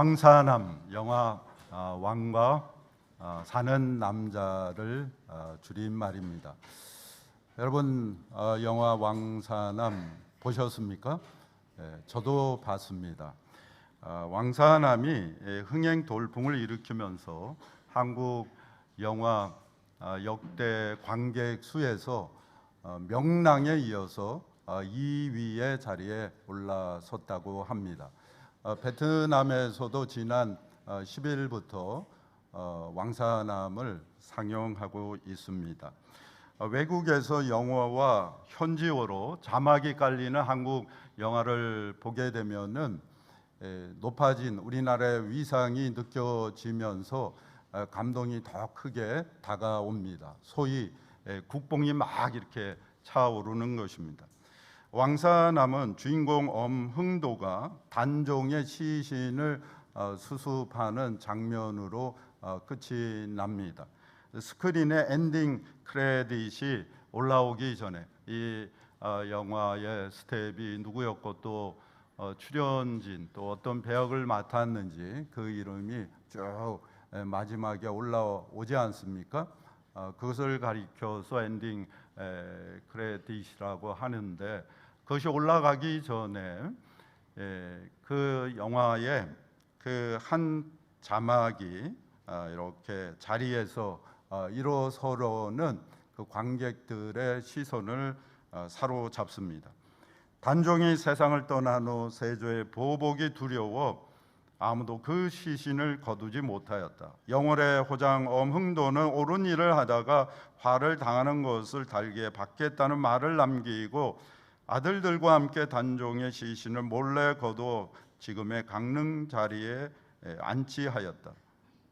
왕사남 영화 왕과 사는 남자를 줄임말입니다. 여러분 영화 왕사남 보셨습니까? 저도 봤습니다. 왕사남이 흥행 돌풍을 일으키면서 한국 영화 역대 관객 수에서 명랑에 이어서 2위의 자리에 올라섰다고 합니다. 베트남에서도 지난 10일부터 왕사남을 상영하고 있습니다. 외국에서 영어와 현지어로 자막이 깔리는 한국 영화를 보게 되면은 높아진 우리나라의 위상이 느껴지면서 감동이 더 크게 다가옵니다. 소위 국뽕이 막 이렇게 차오르는 것입니다. 왕사남은 주인공 엄흥도가 단종의 시신을 수습하는 장면으로 끝이 납니다. 스크린에 엔딩 크레딧이 올라오기 전에 이 영화의 스텝이 누구였고 또 출연진 또 어떤 배역을 맡았는지 그 이름이 쭉 마지막에 올라오지 않습니까? 그것을 가리켜서 엔딩 크레딧이라고 하는데, 그것이 올라가기 전에 그 영화의 그 한 자막이 이렇게 자리에서 일어서려는 그 관객들의 시선을 사로잡습니다. 단종이 세상을 떠난 후 세조의 보복이 두려워 아무도 그 시신을 거두지 못하였다. 영월의 호장 엄흥도는 옳은 일을 하다가 화를 당하는 것을 달게 받겠다는 말을 남기고 아들들과 함께 단종의 시신을 몰래 거두어 지금의 강릉 자리에 안치하였다.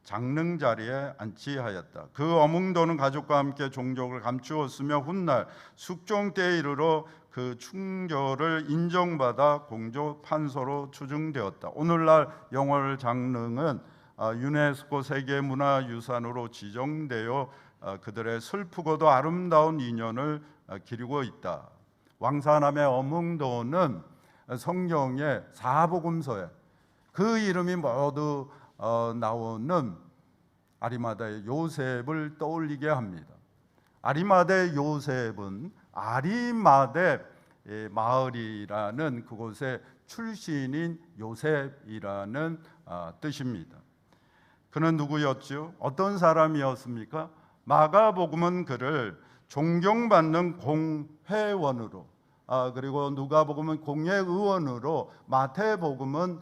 장릉 자리에 안치하였다. 그 엄흥도는 가족과 함께 종족을 감추었으며 훗날 숙종 때에 이르러 그 충절을 인정받아 공조 판서로 추증되었다. 오늘날 영월 장릉은 유네스코 세계문화유산으로 지정되어 그들의 슬프고도 아름다운 인연을 기리고 있다. 왕사남의 엄흥도는 성경의 사복음서에 그 이름이 모두 나오는 아리마다의 요셉을 떠올리게 합니다. 아리마다의 요셉은 아리마대 마을이라는 그곳의 출신인 요셉이라는 뜻입니다. 그는 누구였죠? 어떤 사람이었습니까? 마가복음은 그를 존경받는 공회원으로, 그리고 누가복음은 공회의원으로, 마태복음은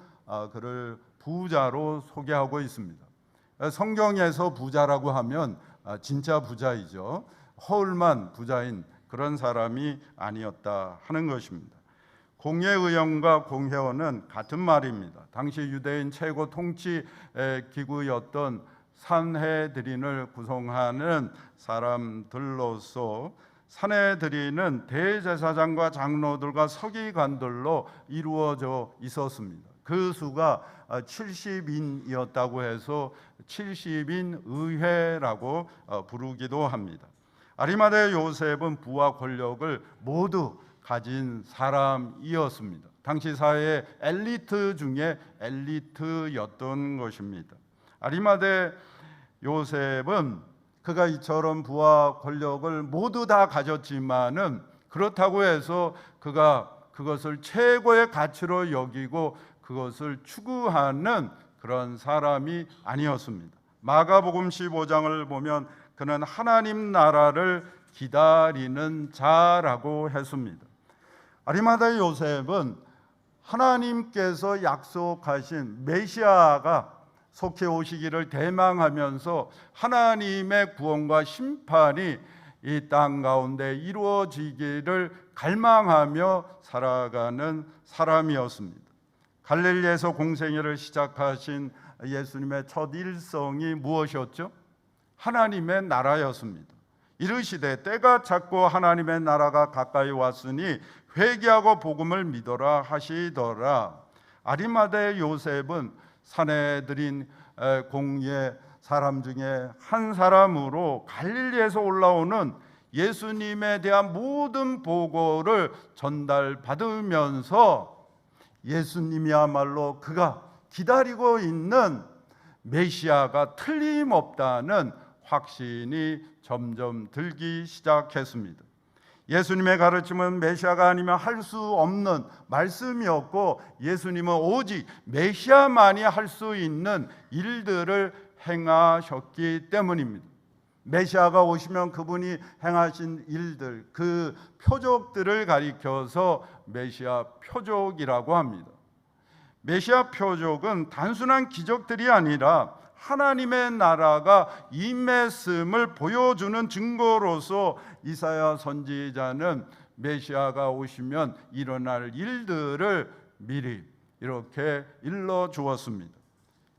그를 부자로 소개하고 있습니다. 성경에서 부자라고 하면 진짜 부자이죠. 허울만 부자인 그런 사람이 아니었다 하는 것입니다. 공회의원과 공회원은 같은 말입니다. 당시 유대인 최고 통치 기구였던 산헤드린을 구성하는 사람들로서 산헤드린은 대제사장과 장로들과 서기관들로 이루어져 있었습니다. 그 수가 70인이었다고 해서 70인 의회라고 부르기도 합니다. 아리마대 요셉은 부와 권력을 모두 가진 사람이었습니다. 당시 사회의 엘리트 중에 엘리트였던 것입니다. 아리마대 요셉은 그가 이처럼 부와 권력을 모두 다 가졌지만은 그렇다고 해서 그가 그것을 최고의 가치로 여기고 그것을 추구하는 그런 사람이 아니었습니다. 마가복음 15장을 보면 그는 하나님 나라를 기다리는 자라고 했습니다. 아리마대 요셉은 하나님께서 약속하신 메시아가 속히 오시기를 대망하면서 하나님의 구원과 심판이 이 땅 가운데 이루어지기를 갈망하며 살아가는 사람이었습니다. 갈릴리에서 공생애를 시작하신 예수님의 첫 일성이 무엇이었죠? 하나님의 나라였습니다. 이르시되 때가 찼고 하나님의 나라가 가까이 왔으니 회개하고 복음을 믿어라 하시더라. 아리마대 요셉은 산헤드린 공의 사람 중에 한 사람으로 갈릴리에서 올라오는 예수님에 대한 모든 보고를 전달받으면서 예수님이야말로 그가 기다리고 있는 메시아가 틀림없다는 확신이 점점 들기 시작했습니다. 예수님의 가르침은 메시아가 아니면 할 수 없는 말씀이었고, 예수님은 오직 메시아만이 할 수 있는 일들을 행하셨기 때문입니다. 메시아가 오시면 그분이 행하신 일들, 그 표적들을 가리켜서 메시아 표적이라고 합니다. 메시아 표적은 단순한 기적들이 아니라 하나님의 나라가 임했음을 보여주는 증거로서 이사야 선지자는 메시아가 오시면 일어날 일들을 미리 이렇게 일러 주었습니다.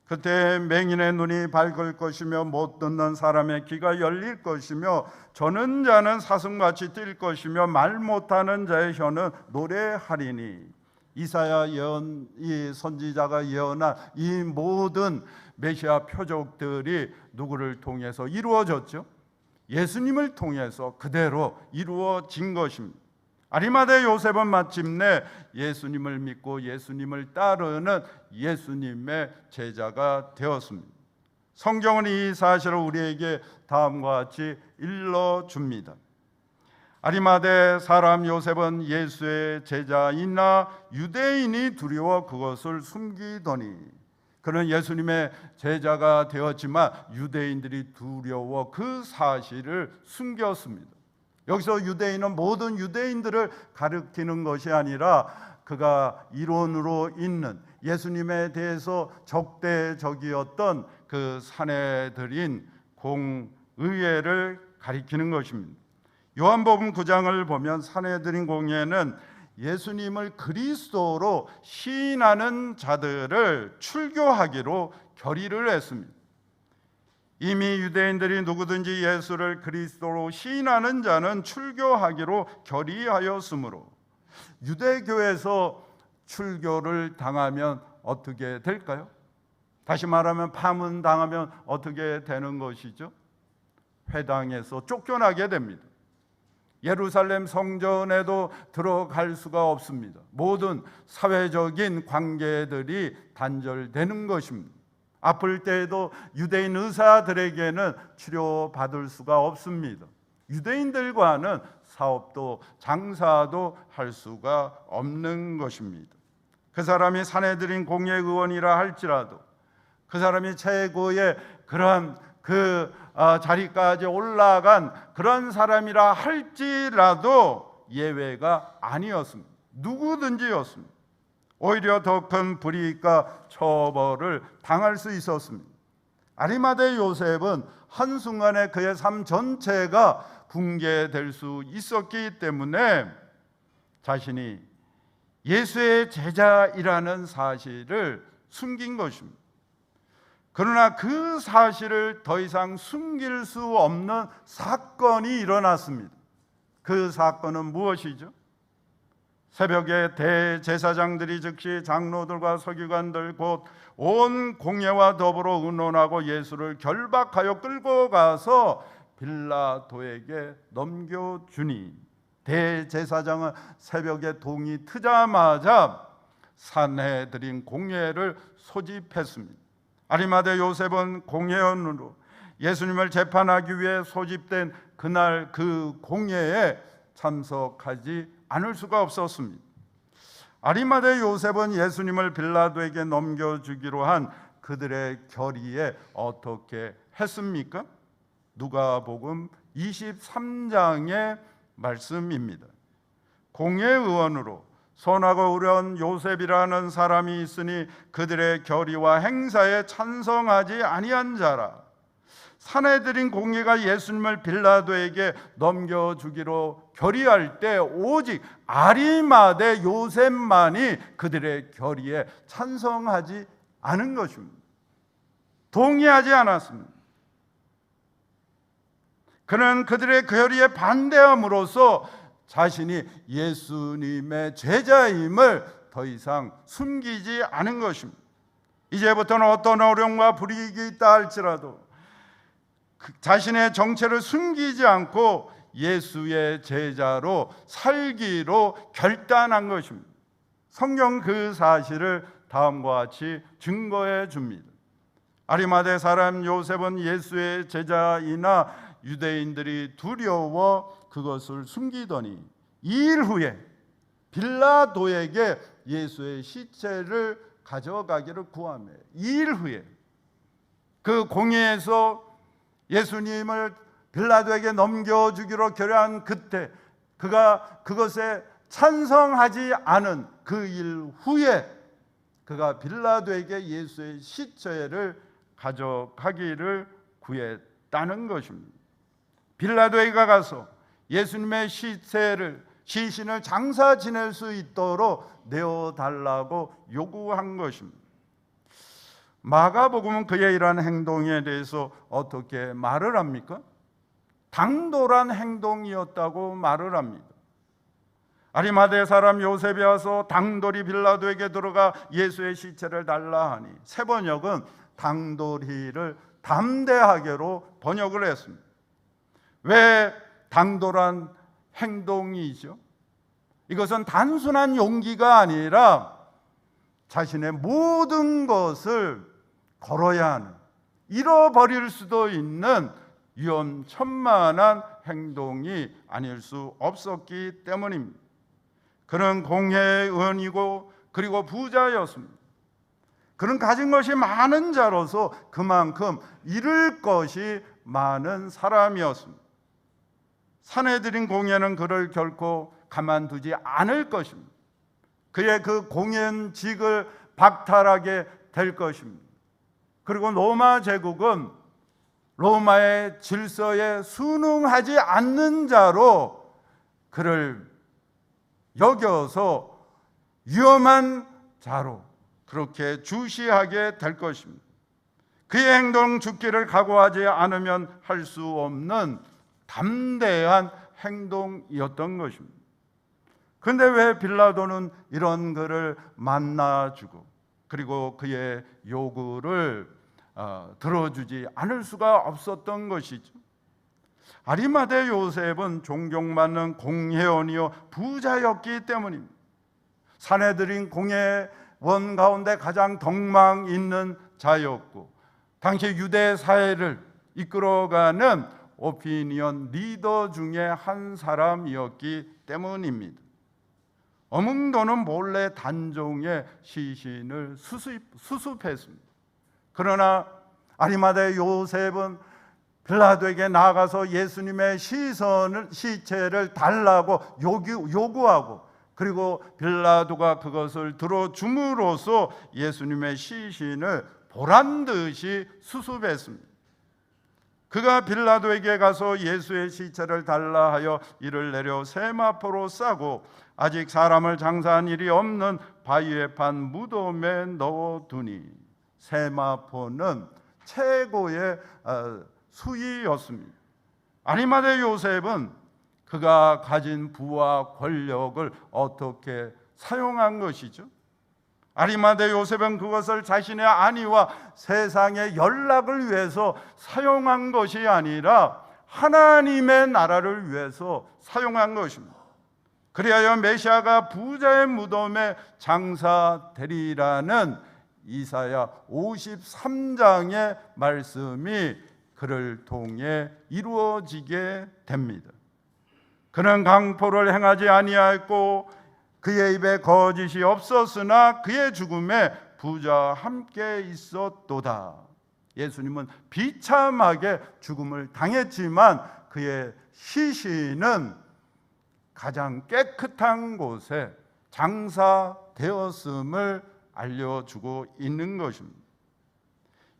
그때 맹인의 눈이 밝을 것이며 못 듣는 사람의 귀가 열릴 것이며 저는 자는 사슴같이 뛸 것이며 말 못하는 자의 혀는 노래하리니. 이사야 이 선지자가 예언한 이 모든 메시아 표적들이 누구를 통해서 이루어졌죠? 예수님을 통해서 그대로 이루어진 것입니다. 아리마대 요셉은 마침내 예수님을 믿고 예수님을 따르는 예수님의 제자가 되었습니다. 성경은 이 사실을 우리에게 다음과 같이 일러줍니다. 아리마대 사람 요셉은 예수의 제자이나 유대인이 두려워 그것을 숨기더니, 그는 예수님의 제자가 되었지만 유대인들이 두려워 그 사실을 숨겼습니다. 여기서 유대인은 모든 유대인들을 가리키는 것이 아니라 그가 이론으로 있는 예수님에 대해서 적대적이었던 그 사내들인 공의회를 가리키는 것입니다. 요한복음 9장을 보면 사내들인 공의회는 예수님을 그리스도로 시인하는 자들을 출교하기로 결의를 했습니다. 이미 유대인들이 누구든지 예수를 그리스도로 시인하는 자는 출교하기로 결의하였으므로 유대교에서 출교를 당하면 어떻게 될까요? 다시 말하면 파문당하면 어떻게 되는 것이죠? 회당에서 쫓겨나게 됩니다. 예루살렘 성전에도 들어갈 수가 없습니다. 모든 사회적인 관계들이 단절되는 것입니다. 아플 때에도 유대인 의사들에게는 치료받을 수가 없습니다. 유대인들과는 사업도 장사도 할 수가 없는 것입니다. 그 사람이 사내들인 공예의원이라 할지라도, 그 사람이 최고의 그런 자리까지 올라간 그런 사람이라 할지라도 예외가 아니었습니다. 누구든지였습니다. 오히려 더 큰 불이익과 처벌을 당할 수 있었습니다. 아리마대 요셉은 한순간에 그의 삶 전체가 붕괴될 수 있었기 때문에 자신이 예수의 제자이라는 사실을 숨긴 것입니다. 그러나 그 사실을 더 이상 숨길 수 없는 사건이 일어났습니다. 그 사건은 무엇이죠? 새벽에 대제사장들이 즉시 장로들과 서기관들 곧 온 공회와 더불어 의논하고 예수를 결박하여 끌고 가서 빌라도에게 넘겨주니, 대제사장은 새벽에 동이 트자마자 산헤드린 공회를 소집했습니다. 아리마대 요셉은 공회원으로 예수님을 재판하기 위해 소집된 그날 그 공회에 참석하지 않을 수가 없었습니다. 아리마대 요셉은 예수님을 빌라도에게 넘겨주기로 한 그들의 결의에 어떻게 했습니까? 누가복음 23장의 말씀입니다. 공회의원으로 선하고 의로운 요셉이라는 사람이 있으니 그들의 결의와 행사에 찬성하지 아니한 자라. 사내들인 공회가 예수님을 빌라도에게 넘겨주기로 결의할 때 오직 아리마대 요셉만이 그들의 결의에 찬성하지 않은 것입니다. 동의하지 않았습니다. 그는 그들의 결의에 반대함으로써 자신이 예수님의 제자임을 더 이상 숨기지 않은 것입니다. 이제부터는 어떤 어려움과 불이익이 있다 할지라도 자신의 정체를 숨기지 않고 예수의 제자로 살기로 결단한 것입니다. 성경 그 사실을 다음과 같이 증거해 줍니다. 아리마대 사람 요셉은 예수의 제자이나 유대인들이 두려워 그것을 숨기더니 2일 후에 빌라도에게 예수의 시체를 가져가기를 구하며 2일 후에 그 공회에서 예수님을 빌라도에게 넘겨주기로 결의한 그때 그가 그것에 찬성하지 않은 그 일 후에 그가 빌라도에게 예수의 시체를 가져가기를 구했다는 것입니다. 빌라도에게 가서 예수님의 시신을 장사 지낼 수 있도록 내어달라고 요구한 것입니다. 마가복음은 그의 이러한 행동에 대해서 어떻게 말을 합니까? 당돌한 행동이었다고 말을 합니다. 아리마대 사람 요셉이 와서 당돌이 빌라도에게 들어가 예수의 시체를 달라 하니 새 번역은 당돌이를 담대하게로 번역을 했습니다. 왜 당돌한 행동이죠? 이것은 단순한 용기가 아니라 자신의 모든 것을 걸어야 하는, 잃어버릴 수도 있는 위험천만한 행동이 아닐 수 없었기 때문입니다. 그는 공회의원이고 그리고 부자였습니다. 그는 가진 것이 많은 자로서 그만큼 잃을 것이 많은 사람이었습니다. 산헤드린 공회는 그를 결코 가만두지 않을 것입니다. 그의 그 공연직을 박탈하게 될 것입니다. 그리고 로마 제국은 로마의 질서에 순응하지 않는 자로 그를 여겨서 위험한 자로 그렇게 주시하게 될 것입니다. 그의 행동 죽기를 각오하지 않으면 할 수 없는 담대한 행동이었던 것입니다. 그런데 왜 빌라도는 이런 그를 만나주고 그리고 그의 요구를 들어주지 않을 수가 없었던 것이죠? 아리마대 요셉은 존경받는 공회원이요 부자였기 때문입니다. 산헤드린 공회원 가운데 가장 덕망 있는 자였고 당시 유대 사회를 이끌어가는 오피니언 리더 중에 한 사람이었기 때문입니다. 어몽도는 몰래 단종의 시신을 수습했습니다. 그러나 아리마대 요셉은 빌라도에게 나아가서 예수님의 시체를 달라고 요구하고 그리고 빌라도가 그것을 들어줌으로써 예수님의 시신을 보란듯이 수습했습니다. 그가 빌라도에게 가서 예수의 시체를 달라 하여 이를 내려 세마포로 싸고 아직 사람을 장사한 일이 없는 바위에 판 무덤에 넣어두니 세마포는 최고의 수위였습니다. 아리마대 요셉은 그가 가진 부와 권력을 어떻게 사용한 것이죠? 아리마대 요셉은 그것을 자신의 안위와 세상의 연락을 위해서 사용한 것이 아니라 하나님의 나라를 위해서 사용한 것입니다. 그리하여 메시아가 부자의 무덤에 장사되리라는 이사야 53장의 말씀이 그를 통해 이루어지게 됩니다. 그는 강포를 행하지 아니하였고 그의 입에 거짓이 없었으나 그의 죽음에 부자와 함께 있었도다. 예수님은 비참하게 죽음을 당했지만 그의 시신은 가장 깨끗한 곳에 장사되었음을 알려주고 있는 것입니다.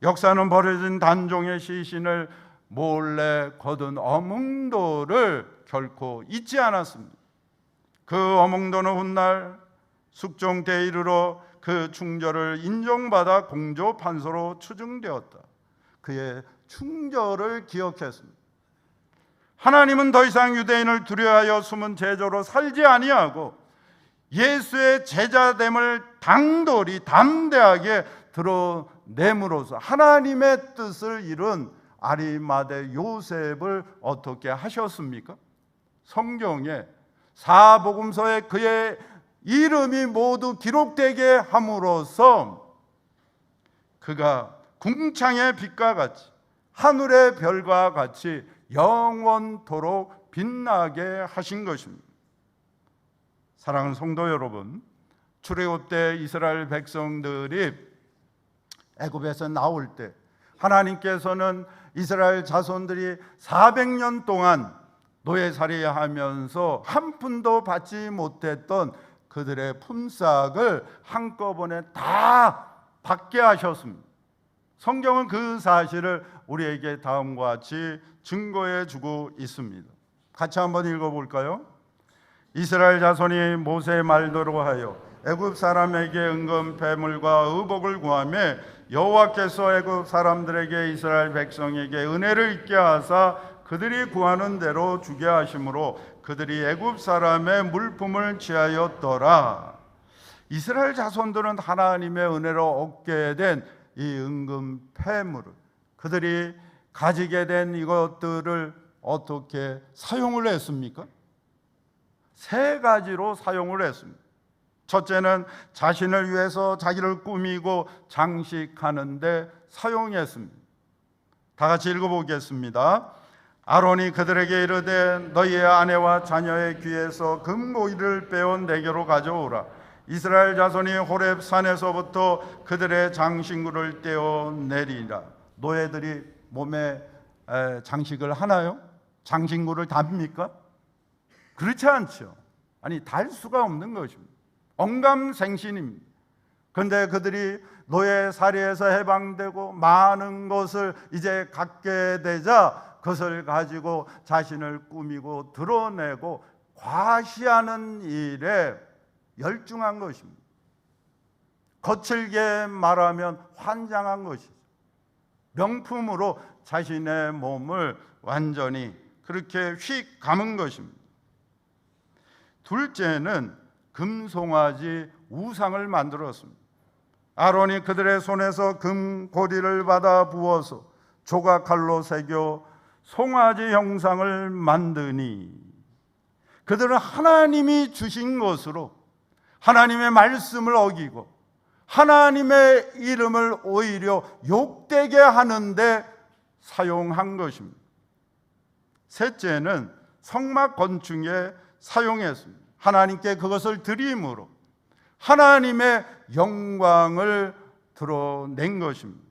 역사는 버려진 단종의 시신을 몰래 거둔 어몽도를 결코 잊지 않았습니다. 그 어몽도는 훗날 숙종 때 이르러 그 충절을 인정받아 공조 판서로 추증되었다. 그의 충절을 기억했습니다. 하나님은 더 이상 유대인을 두려워하여 숨은 제자로 살지 아니하고 예수의 제자됨을 당돌이 담대하게 드러냄으로써 하나님의 뜻을 이룬 아리마대 요셉을 어떻게 하셨습니까? 성경에 사복음서에 그의 이름이 모두 기록되게 함으로써 그가 궁창의 빛과 같이 하늘의 별과 같이 영원토록 빛나게 하신 것입니다. 사랑하는 성도 여러분, 출애굽 때 이스라엘 백성들이 애굽에서 나올 때 하나님께서는 이스라엘 자손들이 400년 동안 노예살이하면서 한 푼도 받지 못했던 그들의 품삯을 한꺼번에 다 받게 하셨습니다. 성경은 그 사실을 우리에게 다음과 같이 증거해 주고 있습니다. 같이 한번 읽어볼까요? 이스라엘 자손이 모세의 말대로 하여 애굽 사람에게 은금 배물과 의복을 구하며 여호와께서 애굽 사람들에게 이스라엘 백성에게 은혜를 있게 하사 그들이 구하는 대로 주게 하심으로 그들이 애굽 사람의 물품을 취하였더라. 이스라엘 자손들은 하나님의 은혜로 얻게 된 이 은금 폐물을, 그들이 가지게 된 이것들을 어떻게 사용을 했습니까? 세 가지로 사용을 했습니다. 첫째는 자신을 위해서 자기를 꾸미고 장식하는 데 사용했습니다. 다 같이 읽어보겠습니다. 아론이 그들에게 이르되 너희의 아내와 자녀의 귀에서 금고기를 빼온 내게로 가져오라. 이스라엘 자손이 호렙 산에서부터 그들의 장신구를 떼어내리라. 노예들이 몸에 장식을 하나요? 장신구를 답니까? 그렇지 않죠. 아니, 달 수가 없는 것입니다. 언감생신입니다. 그런데 그들이 노예살이에서 해방되고 많은 것을 이제 갖게 되자 그것을 가지고 자신을 꾸미고 드러내고 과시하는 일에 열중한 것입니다. 거칠게 말하면 환장한 것이죠. 명품으로 자신의 몸을 완전히 그렇게 휙 감은 것입니다. 둘째는 금송아지 우상을 만들었습니다. 아론이 그들의 손에서 금고리를 받아 부어서 조각칼로 새겨 송아지 형상을 만드니 그들은 하나님이 주신 것으로 하나님의 말씀을 어기고 하나님의 이름을 오히려 욕되게 하는데 사용한 것입니다. 셋째는 성막 건축에 사용했습니다. 하나님께 그것을 드림으로 하나님의 영광을 드러낸 것입니다.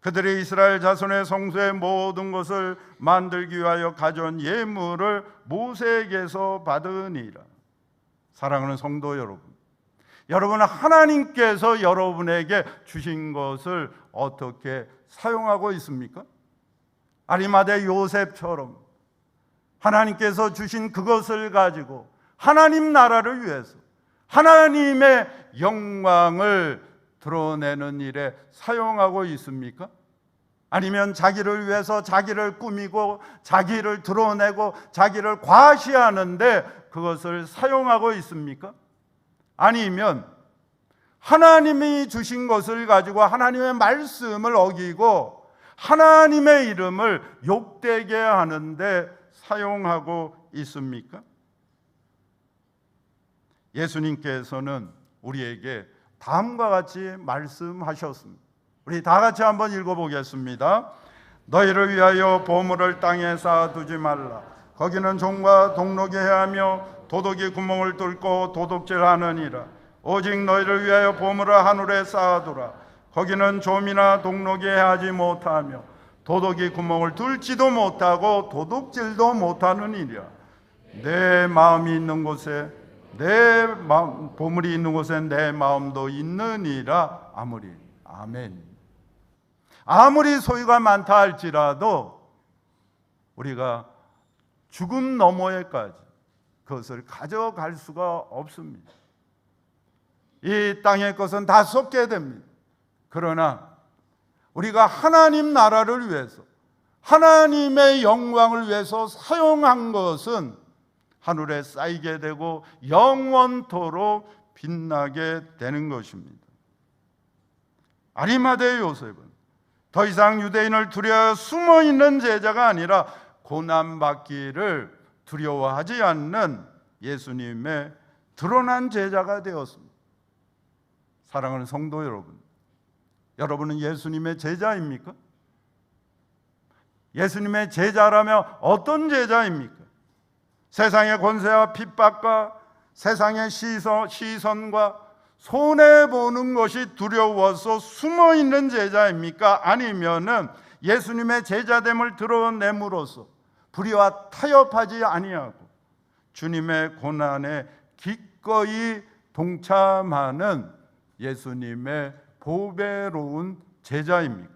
그들이 이스라엘 자손의 성소의 모든 것을 만들기 위하여 가져온 예물을 모세에게서 받으니라. 사랑하는 성도 여러분, 여러분은 하나님께서 여러분에게 주신 것을 어떻게 사용하고 있습니까? 아리마대 요셉처럼 하나님께서 주신 그것을 가지고 하나님 나라를 위해서 하나님의 영광을 드러내는 일에 사용하고 있습니까? 아니면 자기를 위해서 자기를 꾸미고 자기를 드러내고 자기를 과시하는데 그것을 사용하고 있습니까? 아니면 하나님이 주신 것을 가지고 하나님의 말씀을 어기고 하나님의 이름을 욕되게 하는데 사용하고 있습니까? 예수님께서는 우리에게 다음과 같이 말씀하셨습니다. 우리 다 같이 한번 읽어보겠습니다. 너희를 위하여 보물을 땅에 쌓아두지 말라. 거기는 종과 동록이 해하며 도둑이 구멍을 뚫고 도둑질하느니라. 오직 너희를 위하여 보물을 하늘에 쌓아두라. 거기는 좀이나 동록이 해하지 못하며 도둑이 구멍을 뚫지도 못하고 도둑질도 못하느니라. 내 마음이 있는 곳에 보물이 있는 곳에 내 마음도 있느니라. 아멘. 아무리 소유가 많다 할지라도 우리가 죽음 너머에까지 그것을 가져갈 수가 없습니다. 이 땅의 것은 다 썩게 됩니다. 그러나 우리가 하나님 나라를 위해서 하나님의 영광을 위해서 사용한 것은 하늘에 쌓이게 되고 영원토록 빛나게 되는 것입니다. 아리마대 요셉은 더 이상 유대인을 두려워 숨어있는 제자가 아니라 고난받기를 두려워하지 않는 예수님의 드러난 제자가 되었습니다. 사랑하는 성도 여러분, 여러분은 예수님의 제자입니까? 예수님의 제자라면 어떤 제자입니까? 세상의 권세와 핍박과 세상의 시선과 손해보는 것이 두려워서 숨어있는 제자입니까? 아니면은 예수님의 제자됨을 드러냄으로써 불의와 타협하지 아니하고 주님의 고난에 기꺼이 동참하는 예수님의 보배로운 제자입니까?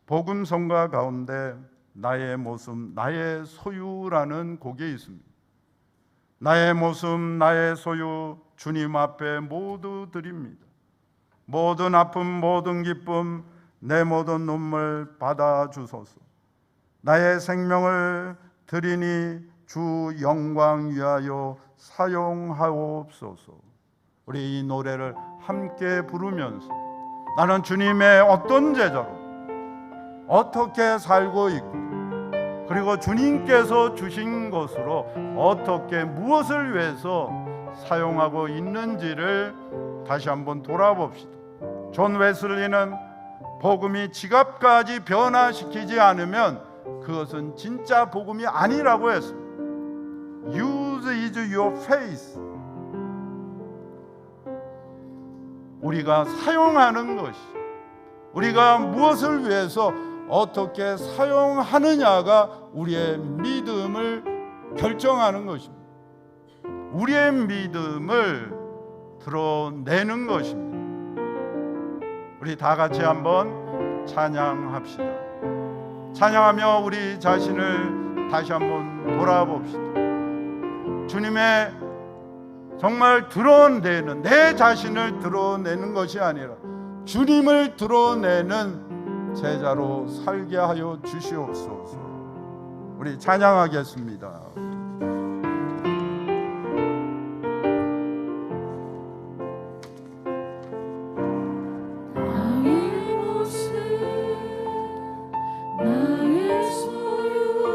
복음성가 가운데 나의 모습, 나의 소유라는 곡이 있습니다. 나의 모습, 나의 소유, 주님 앞에 모두 드립니다. 모든 아픔, 모든 기쁨, 내 모든 눈물 받아주소서. 나의 생명을 드리니 주 영광 위하여 사용하옵소서. 우리 이 노래를 함께 부르면서 나는 주님의 어떤 제자로 어떻게 살고 있고, 그리고 주님께서 주신 것으로 어떻게 무엇을 위해서 사용하고 있는지를 다시 한번 돌아봅시다. 존 웨슬리는 복음이 지갑까지 변화시키지 않으면 그것은 진짜 복음이 아니라고 했습니다. Use is your faith. 우리가 사용하는 것이, 우리가 무엇을 위해서 어떻게 사용하느냐가 우리의 믿음을 결정하는 것입니다. 우리의 믿음을 드러내는 것입니다. 우리 다 같이 한번 찬양합시다. 찬양하며 우리 자신을 다시 한번 돌아봅시다. 주님의 정말 드러내는, 내 자신을 드러내는 것이 아니라 주님을 드러내는 제자로 살게 하여 주시옵소서. 우리 찬양하겠습니다. 나의 모습, 나의 소유,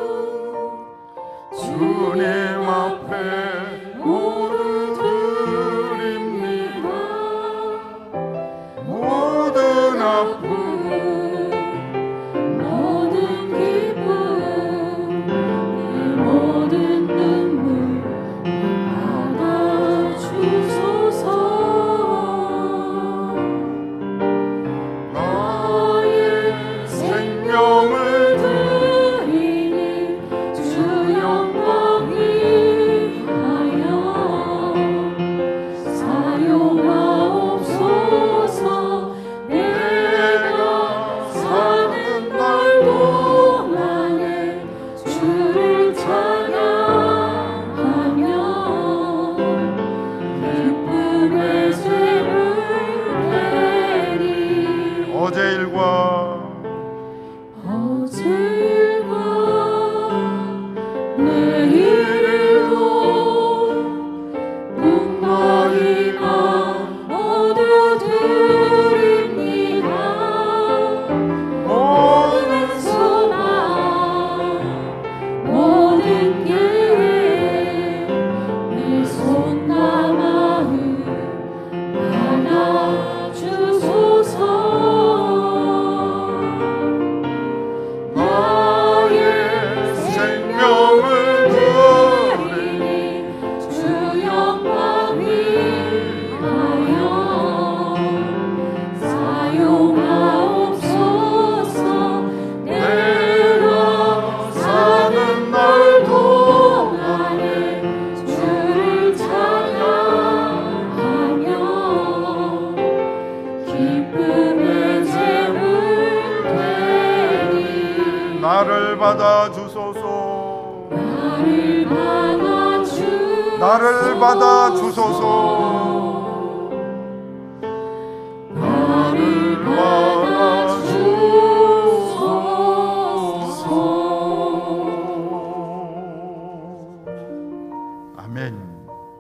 주님 앞에 모두 드립니다. 모든 아픔, 나를 받아 주소서. 나를 받아 주소서.